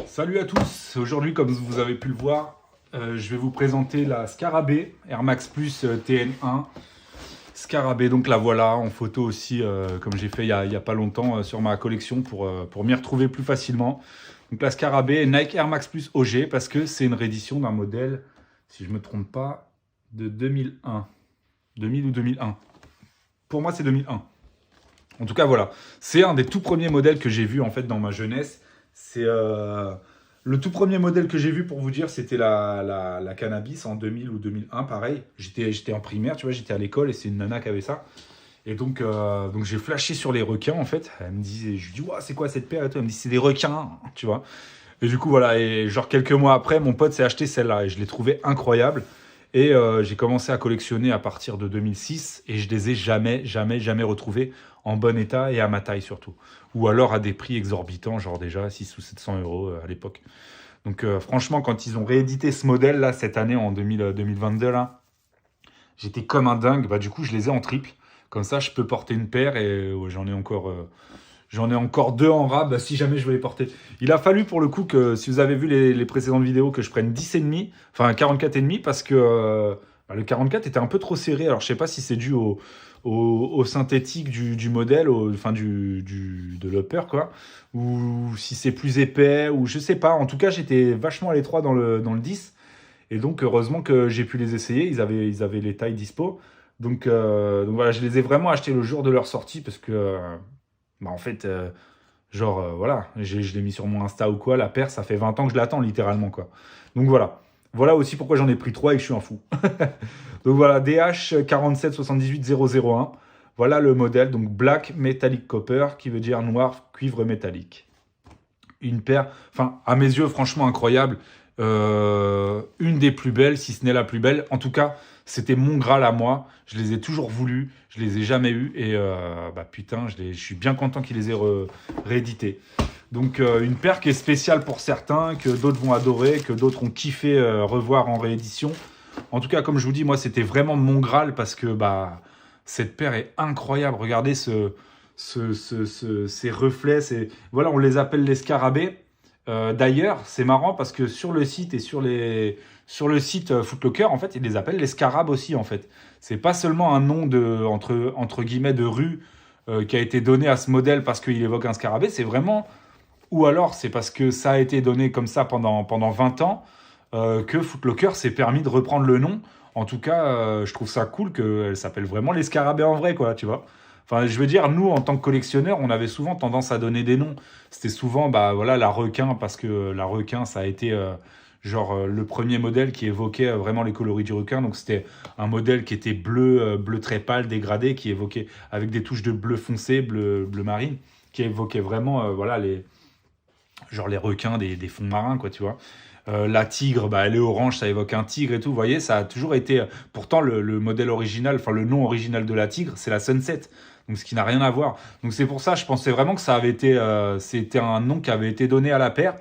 Salut à tous, aujourd'hui comme vous avez pu le voir, je vais vous présenter la Scarabée Air Max Plus TN1. Scarabée, donc la voilà en photo aussi, comme j'ai fait il y a pas longtemps sur ma collection pour m'y retrouver plus facilement. Donc la Scarabée Nike Air Max Plus OG parce que c'est une réédition d'un modèle, si je ne me trompe pas, de 2001. 2000 ou 2001. Pour moi c'est 2001. En tout cas voilà, c'est un des tout premiers modèles que j'ai vu en fait dans ma jeunesse. C'est le tout premier modèle que j'ai vu pour vous dire, c'était la Cannabis en 2000 ou 2001, pareil. J'étais en primaire, tu vois, j'étais à l'école et c'est une nana qui avait ça. Et donc j'ai flashé sur les requins en fait. Elle me disait, je lui dis, ouais, c'est quoi cette paire et tout. Elle me dit, c'est des requins, tu vois. Et du coup voilà, et genre quelques mois après, mon pote s'est acheté celle-là et je l'ai trouvée incroyable. Et j'ai commencé à collectionner à partir de 2006 et je les ai jamais retrouvés en bon état et à ma taille surtout. Ou alors à des prix exorbitants, genre déjà 600 ou 700 euros à l'époque. Donc franchement, quand ils ont réédité ce modèle là cette année en 2022 là, j'étais comme un dingue. Bah du coup, je les ai en triple. Comme ça, je peux porter une paire et j'en ai encore deux en rab si jamais je veux les porter. Il a fallu pour le coup que, si vous avez vu les précédentes vidéos, que je prenne 10,5, enfin 44,5, parce que le 44 était un peu trop serré. Alors je sais pas si c'est dû au synthétique du modèle, enfin de l'upper, quoi, ou si c'est plus épais, ou je sais pas. En tout cas, j'étais vachement à l'étroit dans le 10. Et donc, heureusement que j'ai pu les essayer. Ils avaient les tailles dispo. Donc voilà, je les ai vraiment achetés le jour de leur sortie parce que bah en fait, voilà, je l'ai mis sur mon Insta ou quoi, la paire, ça fait 20 ans que je l'attends littéralement, quoi. Donc voilà. Voilà aussi pourquoi j'en ai pris 3 et que je suis un fou. Donc voilà, DH 4778001. Voilà le modèle, donc Black Metallic Copper, qui veut dire noir cuivre métallique. Une paire, enfin, à mes yeux, franchement incroyable. Une des plus belles, si ce n'est la plus belle. En tout cas, c'était mon Graal à moi. Je les ai toujours voulu, je les ai jamais eus. Et bah putain, je suis bien content qu'ils les aient réédités. Donc une paire qui est spéciale pour certains, que d'autres vont adorer, que d'autres ont kiffé revoir en réédition. En tout cas, comme je vous dis, moi, c'était vraiment mon Graal parce que bah cette paire est incroyable. Regardez ces reflets. Voilà, on les appelle les scarabées. D'ailleurs, c'est marrant parce que sur le site et sur le site Footlocker, en fait, ils les appellent les scarabs aussi, en fait. C'est pas seulement un nom entre guillemets de rue qui a été donné à ce modèle parce qu'il évoque un scarabée, c'est vraiment, ou alors c'est parce que ça a été donné comme ça pendant 20 ans que Footlocker s'est permis de reprendre le nom. En tout cas, je trouve ça cool qu'elle s'appelle vraiment les scarabées en vrai, quoi, tu vois. Enfin, je veux dire, nous, en tant que collectionneurs, on avait souvent tendance à donner des noms. C'était souvent, bah voilà, la requin, parce que la requin, ça a été le premier modèle qui évoquait vraiment les coloris du requin. Donc c'était un modèle qui était bleu très pâle, dégradé, qui évoquait avec des touches de bleu foncé, bleu marine, qui évoquait vraiment, voilà, les requins des fonds marins, quoi, tu vois. La tigre, bah, elle est orange, ça évoque un tigre et tout. Vous voyez, ça a toujours été. Pourtant, le modèle original, enfin, le nom original de la tigre, c'est la Sunset. Donc, ce qui n'a rien à voir. Donc, c'est pour ça, je pensais vraiment que ça avait été. C'était un nom qui avait été donné à la paire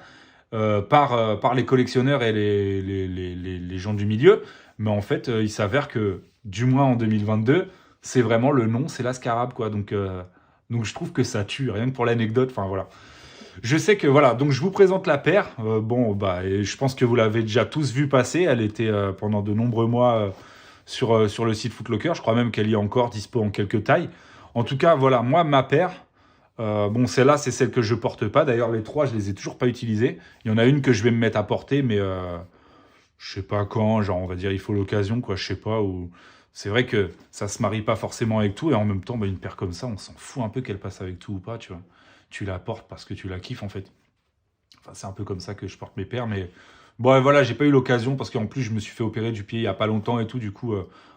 par les collectionneurs et les gens du milieu. Mais en fait, il s'avère que, du moins en 2022, c'est vraiment le nom, c'est la Scarab, quoi. Donc, je trouve que ça tue, rien que pour l'anecdote. Enfin, voilà. Je sais que voilà, donc je vous présente la paire. Bon, bah, et je pense que vous l'avez déjà tous vu passer. Elle était pendant de nombreux mois sur le site Footlocker. Je crois même qu'elle y est encore dispo en quelques tailles. En tout cas, voilà, moi, ma paire. Bon, celle-là, c'est celle que je porte pas. D'ailleurs, les trois, je les ai toujours pas utilisées. Il y en a une que je vais me mettre à porter, mais je sais pas quand. Genre, on va dire, il faut l'occasion, quoi. Je sais pas. Ou c'est vrai que ça se marie pas forcément avec tout, et en même temps, bah, une paire comme ça, on s'en fout un peu qu'elle passe avec tout ou pas, tu vois. Tu la portes parce que tu la kiffes, en fait. Enfin, c'est un peu comme ça que je porte mes paires, mais bon, voilà, j'ai pas eu l'occasion parce qu'en plus, je me suis fait opérer du pied il y a pas longtemps et tout, du coup,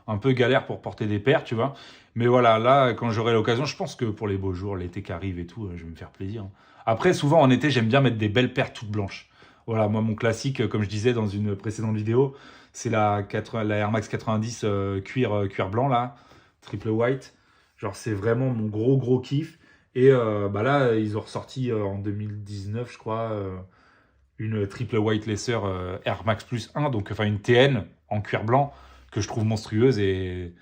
un peu galère pour porter des paires, tu vois. Mais voilà, là, quand j'aurai l'occasion, je pense que pour les beaux jours, l'été qui arrive et tout, je vais me faire plaisir, hein. Après, souvent en été, j'aime bien mettre des belles paires toutes blanches. Voilà, moi, mon classique, comme je disais dans une précédente vidéo, c'est la Air Max 90 cuir blanc, là, triple white. Genre, c'est vraiment mon gros kiff. Et bah là, ils ont ressorti en 2019, je crois, une triple white lacer Air Max Plus 1, donc enfin une TN en cuir blanc que je trouve monstrueuse. Et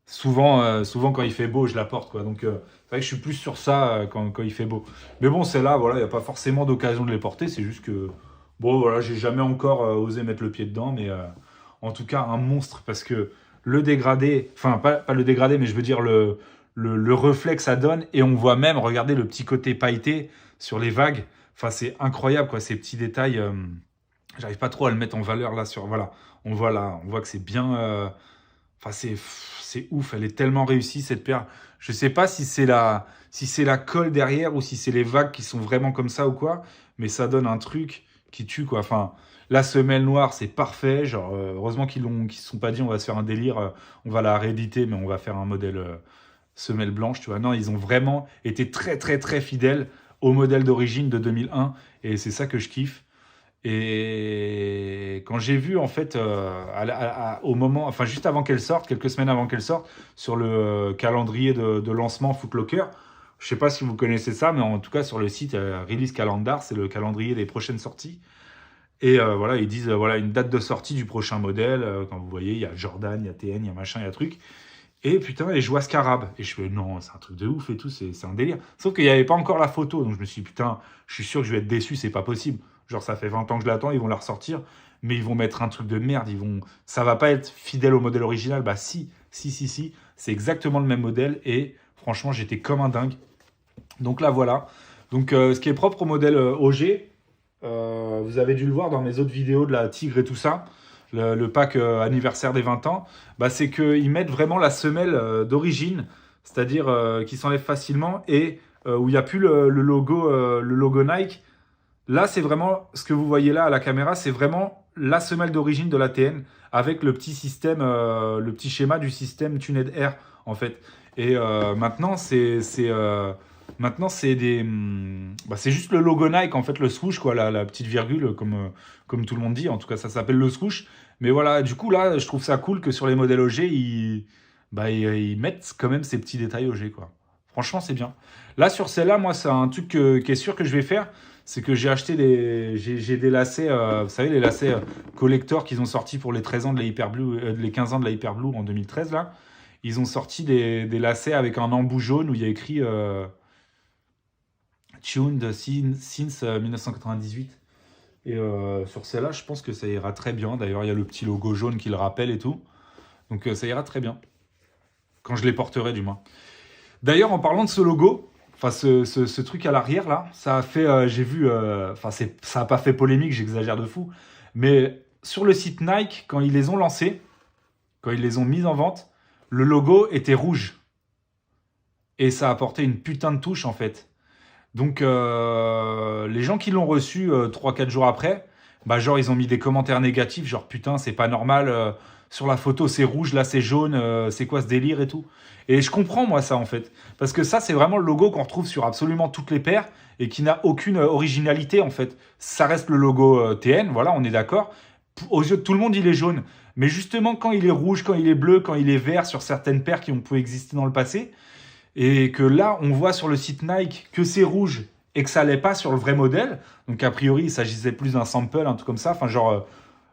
Souvent quand il fait beau, je la porte, quoi. Donc, c'est vrai que je suis plus sur ça quand il fait beau. Mais bon, celle-là, voilà, il n'y a pas forcément d'occasion de les porter. C'est juste que, bon, voilà, j'ai jamais encore osé mettre le pied dedans. Mais en tout cas, un monstre. Parce que le dégradé, enfin, pas le dégradé, mais je veux dire le reflet que ça donne. Et on voit même, regardez le petit côté pailleté sur les vagues. Enfin, c'est incroyable, quoi, ces petits détails. J'arrive pas trop à le mettre en valeur là sur. Voilà, là, on voit que c'est bien. Enfin, c'est ouf, elle est tellement réussie cette paire. Je sais pas si c'est la colle derrière ou si c'est les vagues qui sont vraiment comme ça ou quoi, mais ça donne un truc qui tue quoi. Enfin, la semelle noire, c'est parfait. Genre, heureusement qu'ils se sont pas dit on va se faire un délire, on va la rééditer, mais on va faire un modèle semelle blanche, tu vois. Non, ils ont vraiment été très très très fidèles au modèle d'origine de 2001 et c'est ça que je kiffe. Et quand j'ai vu, en fait, au moment, enfin, juste avant qu'elle sorte, quelques semaines avant qu'elle sorte, sur le calendrier de lancement Footlocker, je sais pas si vous connaissez ça, mais en tout cas, sur le site Release Calendar, c'est le calendrier des prochaines sorties. Et voilà, ils disent voilà, une date de sortie du prochain modèle. Quand vous voyez, il y a Jordan, il y a TN, il y a machin, il y a truc. Et putain, et je vois Scarab. Et je fais non, c'est un truc de ouf et tout, c'est un délire. Sauf qu'il n'y avait pas encore la photo. Donc je me suis dit, putain, je suis sûr que je vais être déçu, c'est pas possible. Genre, ça fait 20 ans que je l'attends, ils vont la ressortir. Mais ils vont mettre un truc de merde. Ça va pas être fidèle au modèle original. Bah si. C'est exactement le même modèle. Et franchement, j'étais comme un dingue. Donc là, voilà. Donc ce qui est propre au modèle OG, vous avez dû le voir dans mes autres vidéos de la Tigre et tout ça, le pack anniversaire des 20 ans, bah, c'est qu'ils mettent vraiment la semelle d'origine, c'est-à-dire qui s'enlève facilement et où il n'y a plus le logo Nike. Là, c'est vraiment ce que vous voyez là à la caméra, c'est vraiment la semelle d'origine de la TN avec le petit système, le petit schéma du système Tuned Air en fait. Et maintenant c'est c'est juste le logo Nike en fait, le swoosh quoi, la petite virgule comme tout le monde dit. En tout cas, ça s'appelle le swoosh. Mais voilà, du coup là, je trouve ça cool que sur les modèles OG, ils mettent quand même ces petits détails OG quoi. Franchement, c'est bien. Là, sur celle-là, moi, c'est un truc qui est sûr que je vais faire. C'est que j'ai acheté j'ai des lacets, vous savez, les lacets collector qu'ils ont sortis pour les 13 ans de la Hyperblue, les 15 ans de la Hyperblue en 2013, là. Ils ont sorti des lacets avec un embout jaune où il y a écrit Tuned since 1998. Et sur celle-là, je pense que ça ira très bien. D'ailleurs, il y a le petit logo jaune qui le rappelle et tout. Donc ça ira très bien. Quand je les porterai, du moins. D'ailleurs, en parlant de ce logo, enfin ce truc à l'arrière là, ça a fait, j'ai vu, ça a pas fait polémique, j'exagère de fou, mais sur le site Nike, quand ils les ont lancés, quand ils les ont mis en vente, le logo était rouge et ça apportait une putain de touche en fait. Donc les gens qui l'ont reçu 3-4 jours après, bah genre ils ont mis des commentaires négatifs, genre putain c'est pas normal, sur la photo c'est rouge, là c'est jaune, c'est quoi ce délire et tout. Et je comprends moi ça en fait, parce que ça c'est vraiment le logo qu'on retrouve sur absolument toutes les paires et qui n'a aucune originalité en fait. Ça reste le logo TN, voilà on est d'accord. Aux yeux de tout le monde il est jaune, mais justement quand il est rouge, quand il est bleu, quand il est vert sur certaines paires qui ont pu exister dans le passé, et que là, on voit sur le site Nike que c'est rouge et que ça l'est pas sur le vrai modèle. Donc, a priori, il s'agissait plus d'un sample, un truc comme ça. Enfin, genre,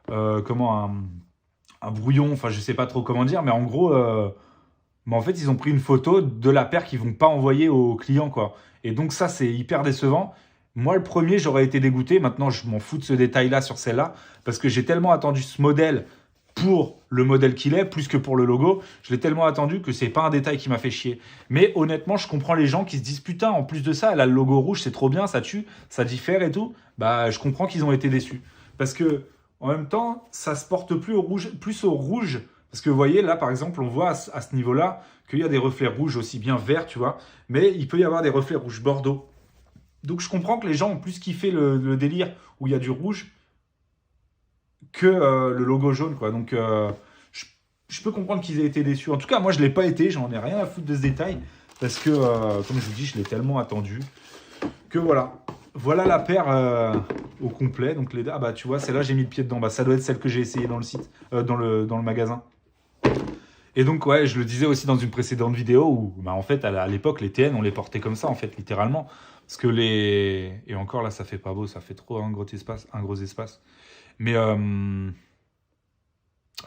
un brouillon. Enfin, je sais pas trop comment dire. Mais en gros, en fait, ils ont pris une photo de la paire qu'ils vont pas envoyer aux clients, quoi. Et donc, ça, c'est hyper décevant. Moi, le premier, j'aurais été dégoûté. Maintenant, je m'en fous de ce détail-là sur celle-là. Parce que j'ai tellement attendu ce modèle pour le modèle qu'il est, plus que pour le logo. Je l'ai tellement attendu que c'est pas un détail qui m'a fait chier. Mais honnêtement, je comprends les gens qui se disent putain, en plus de ça, elle a le logo rouge, c'est trop bien, ça tue, ça diffère et tout. Bah, je comprends qu'ils ont été déçus. Parce que, en même temps, ça se porte plus au rouge, plus au rouge. Parce que vous voyez, là, par exemple, on voit à ce niveau-là qu'il y a des reflets rouges aussi bien verts, tu vois. Mais il peut y avoir des reflets rouges bordeaux. Donc, je comprends que les gens ont plus kiffé le délire où il y a du rouge que le logo jaune, quoi. Donc, je peux comprendre qu'ils aient été déçus. En tout cas, moi, je ne l'ai pas été. J'en ai rien à foutre de ce détail. Parce que, comme je vous dis, je l'ai tellement attendu. Que voilà. Voilà la paire au complet. Donc, ah bah, tu vois, celle-là, j'ai mis le pied dedans. Bah, ça doit être celle que j'ai essayée dans le site, dans le magasin. Et donc, ouais, je le disais aussi dans une précédente vidéo où, bah, en fait, à l'époque, les TN, on les portait comme ça, en fait, littéralement. Parce que Et encore là, ça fait pas beau, ça fait trop un gros espace. Mais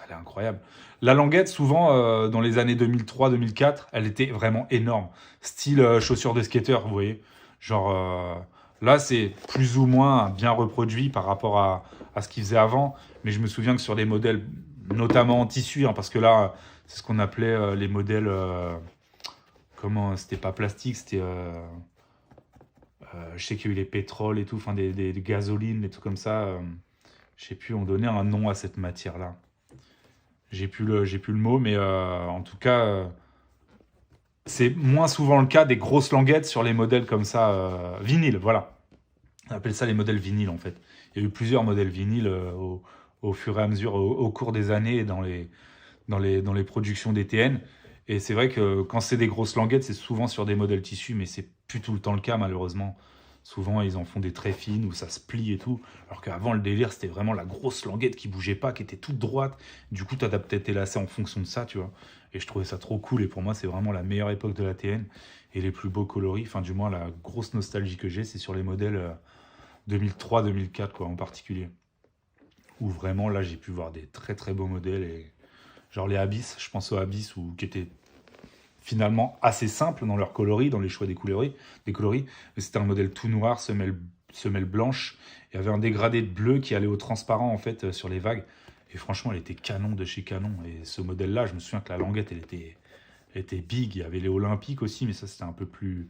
Elle est incroyable. La languette, souvent, dans les années 2003-2004, elle était vraiment énorme. Style chaussures de skater, vous voyez. Genre, là, c'est plus ou moins bien reproduit par rapport à ce qu'ils faisaient avant. Mais je me souviens que sur des modèles, notamment en tissu, hein, parce que là, c'est ce qu'on appelait les modèles... comment? C'était pas plastique, c'était... je sais qu'il y a eu les pétroles et tout, enfin des gasolines, des trucs comme ça. Je sais plus, on donnait un nom à cette matière-là. J'ai plus le mot, mais en tout cas, c'est moins souvent le cas des grosses languettes sur les modèles comme ça, vinyle, voilà. On appelle ça les modèles vinyles, en fait. Il y a eu plusieurs modèles vinyles au fur et à mesure, au cours des années, dans les productions des TN. Et c'est vrai que quand c'est des grosses languettes, c'est souvent sur des modèles tissus, mais c'est plus tout le temps le cas, malheureusement. Souvent, ils en font des très fines où ça se plie et tout. Alors qu'avant, le délire, c'était vraiment la grosse languette qui bougeait pas, qui était toute droite. Du coup, tu adaptais tes lacets en fonction de ça, tu vois. Et je trouvais ça trop cool. Et pour moi, c'est vraiment la meilleure époque de la TN. Et les plus beaux coloris, enfin, du moins, la grosse nostalgie que j'ai, c'est sur les modèles 2003-2004, quoi, en particulier. Où vraiment, là, j'ai pu voir des très très beaux modèles. Et genre les Abyss, je pense aux Abyss, qui étaient finalement assez simples dans leur coloris, dans les choix des coloris. Mais c'était un modèle tout noir, semelle blanche. Il y avait un dégradé de bleu qui allait au transparent en fait sur les vagues. Et franchement, elle était canon de chez canon. Et ce modèle-là, je me souviens que la languette, elle était big. Il y avait les Olympiques aussi, mais ça c'était un peu plus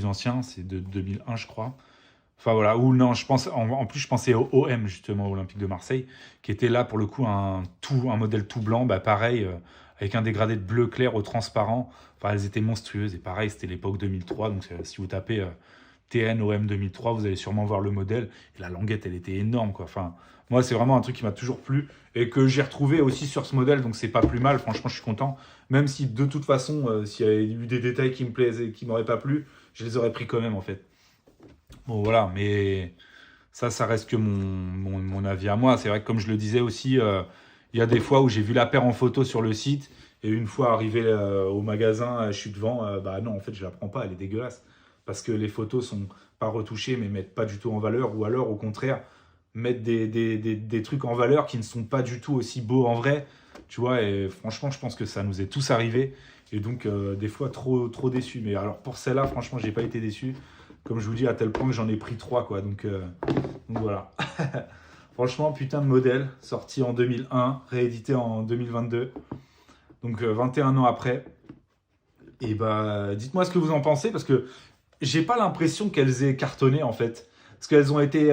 ancien. C'est de 2001, je crois. Enfin voilà, ou non, je pense, en plus je pensais au OM justement, au Olympique de Marseille, qui était là pour le coup un modèle tout blanc, bah pareil, avec un dégradé de bleu clair au transparent. Enfin, elles étaient monstrueuses et pareil, c'était l'époque 2003, donc si vous tapez TN OM 2003, vous allez sûrement voir le modèle. Et la languette, elle était énorme quoi. Enfin, moi c'est vraiment un truc qui m'a toujours plu et que j'ai retrouvé aussi sur ce modèle, donc c'est pas plus mal. Franchement, je suis content. Même si de toute façon, s'il y avait eu des détails qui me plaisaient, qui m'auraient pas plu, je les aurais pris quand même en fait. Bon, voilà, mais ça reste que mon avis à moi. C'est vrai que, comme je le disais aussi, il y a des fois où j'ai vu la paire en photo sur le site, et une fois arrivé au magasin, je suis devant, bah non, en fait, je la prends pas, elle est dégueulasse. Parce que les photos sont pas retouchées, mais mettent pas du tout en valeur, ou alors, au contraire, mettent des trucs en valeur qui ne sont pas du tout aussi beaux en vrai. Tu vois, et franchement, je pense que ça nous est tous arrivé. Et donc, des fois, trop déçu. Mais alors, pour celle-là, franchement, j'ai pas été déçu. Comme je vous dis, à tel point que j'en ai pris 3, quoi. Donc voilà. Franchement, putain de modèle, sorti en 2001, réédité en 2022. Donc 21 ans après. Et bah, dites-moi ce que vous en pensez, parce que j'ai pas l'impression qu'elles aient cartonné, en fait. Parce qu'elles ont été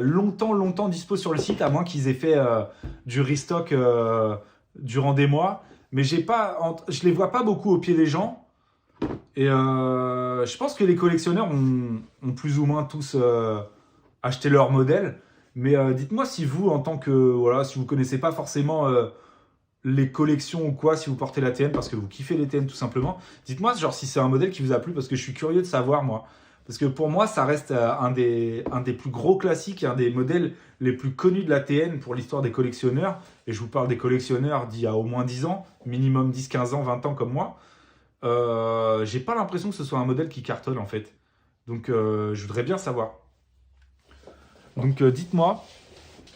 longtemps dispo sur le site, à moins qu'ils aient fait du restock durant des mois. Mais je les vois pas beaucoup au pied des gens. Et je pense que les collectionneurs ont plus ou moins tous acheté leur modèle. Mais dites-moi si vous, en tant que... Voilà, si vous connaissez pas forcément les collections ou quoi, si vous portez la TN, parce que vous kiffez les TN tout simplement, dites-moi genre si c'est un modèle qui vous a plu, parce que je suis curieux de savoir, moi. Parce que pour moi, ça reste un des plus gros classiques, un des modèles les plus connus de la TN pour l'histoire des collectionneurs. Et je vous parle des collectionneurs d'il y a au moins 10 ans, minimum 10, 15 ans, 20 ans comme moi. J'ai pas l'impression que ce soit un modèle qui cartonne en fait. Donc je voudrais bien savoir. Donc dites-moi,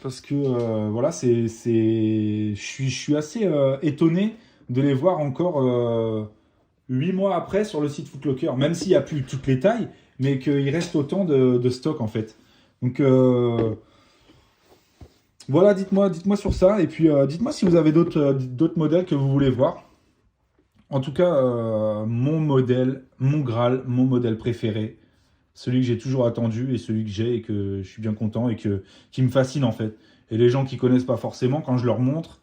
parce que voilà, je suis assez étonné de les voir encore 8 mois après sur le site Footlocker, même s'il n'y a plus toutes les tailles, mais qu'il reste autant de stock en fait. Donc voilà, dites-moi sur ça, et puis dites-moi si vous avez d'autres modèles que vous voulez voir. En tout cas, mon modèle, mon Graal, mon modèle préféré, celui que j'ai toujours attendu et celui que j'ai et que je suis bien content et qui me fascine en fait. Et les gens qui connaissent pas forcément, quand je leur montre,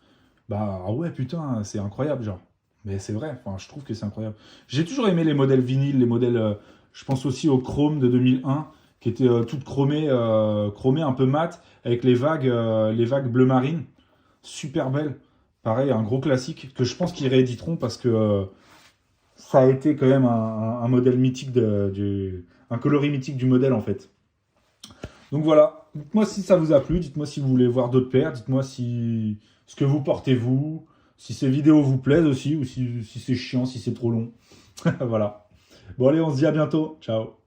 bah ah ouais putain, c'est incroyable genre. Mais c'est vrai, enfin, je trouve que c'est incroyable. J'ai toujours aimé les modèles vinyles, les modèles, je pense aussi au Chrome de 2001, qui étaient toutes chromées un peu mat, avec les vagues bleu marine, super belles. Pareil, un gros classique que je pense qu'ils rééditeront parce que ça a été quand même un modèle mythique, un coloris mythique du modèle en fait. Donc voilà, dites-moi si ça vous a plu, dites-moi si vous voulez voir d'autres paires, dites-moi ce que vous portez vous, si ces vidéos vous plaisent aussi, ou si c'est chiant, si c'est trop long. Voilà. Bon allez, on se dit à bientôt, ciao.